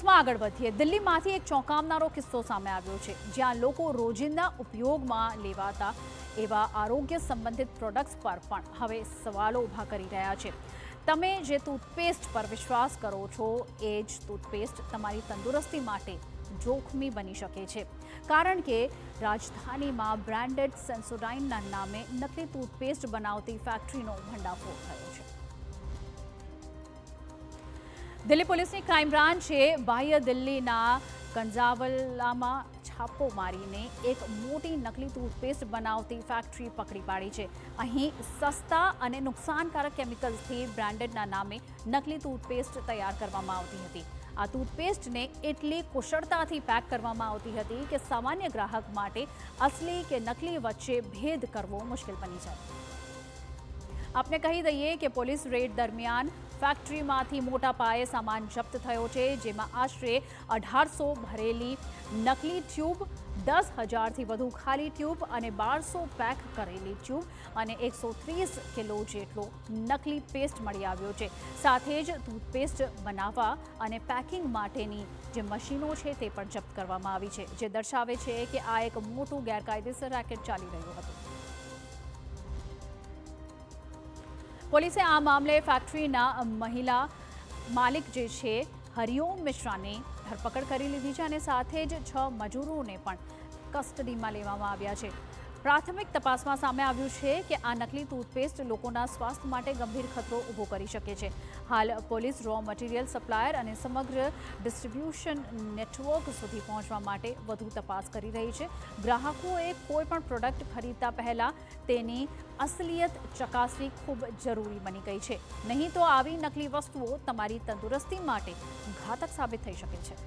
ન્યૂઝમાં આગળ વધીએ। દિલ્હીમાંથી એક ચોંકાવનારો કિસ્સો સામે આવ્યો છે, જ્યાં લોકો રોજિંદા ઉપયોગમાં લેવાતા એવા આરોગ્ય સંબંધિત પ્રોડક્ટ્સ પર પણ હવે સવાલો ઊભા કરી રહ્યા છે। તમે જે ટૂથપેસ્ટ પર વિશ્વાસ કરો છો એ જ ટૂથપેસ્ટ તમારી તંદુરસ્તી માટે જોખમી બની શકે છે, કારણ કે રાજધાનીમાં બ્રાન્ડેડ સેન્સોડાઇનના નામે નકલી ટૂથપેસ્ટ બનાવતી ફેક્ટરીનો ભંડાફોડ થયો છે। દિલ્હી પોલીસની ક્રાઇમ બ્રાન્ચે બાહ્ય દિલ્હીના કંઝાવલામાં છાપો મારીને એક મોટી નકલી ટૂથપેસ્ટ બનાવતી ફેક્ટરી પકડી પાડી છે। અહીં સસ્તા અને નુકસાનકારક કેમિકલ્સથી બ્રાન્ડેડના નામે નકલી ટૂથપેસ્ટ તૈયાર કરવામાં આવતી હતી। આ ટૂથપેસ્ટને એટલી કુશળતાથી પેક કરવામાં આવતી હતી કે સામાન્ય ગ્રાહક માટે અસલી કે નકલી વચ્ચે ભેદ કરવો મુશ્કેલ બની જાય। આપને કહી દઈએ કે પોલીસ રેડ દરમિયાન ફેક્ટરીમાંથી મોટા પાયે સામાન જપ્ત થયો છે, જેમાં આશરે 1800 ભરેલી નકલી ટ્યુબ, 10,000થી વધુ ખાલી ટ્યુબ અને 1200 પેક કરેલી ટ્યુબ અને 130 કિલો જેટલો નકલી પેસ્ટ મળી આવ્યો છે। સાથે જ ટૂથપેસ્ટ બનાવવા અને પેકિંગ માટેની જે મશીનો છે તે પણ જપ્ત કરવામાં આવી છે, જે દર્શાવે છે કે આ એક મોટું ગેરકાયદેસર રેકેટ ચાલી રહ્યું હતું। પોલીસે આ મામલે ફેક્ટરીના મહિલા માલિક જે છે હરિઓમ મિશ્રાની ધરપકડ કરી લીધી છે અને સાથે જ 6 મજૂરોને પણ કસ્ટડીમાં લેવામાં આવ્યા છે। પ્રાથમિક તપાસમાં સામે આવ્યું છે કે આ નકલી ટૂથપેસ્ટ લોકોના સ્વાસ્થ્ય માટે ગંભીર ખતરો ઊભો કરી શકે છે। હાલ પોલીસ રો મટીરિયલ સપ્લાયર અને સમગ્ર ડિસ્ટ્રીબ્યુશન નેટવર્ક સુધી પહોંચવા માટે વધુ તપાસ કરી રહી છે। ગ્રાહકોએ કોઈપણ પ્રોડક્ટ ખરીદતા પહેલા તેની અસલિયત ચકાસવી ખૂબ જરૂરી બની ગઈ છે, નહીં તો આવી નકલી વસ્તુઓ તમારી તંદુરસ્તી માટે ઘાતક સાબિત થઈ શકે છે।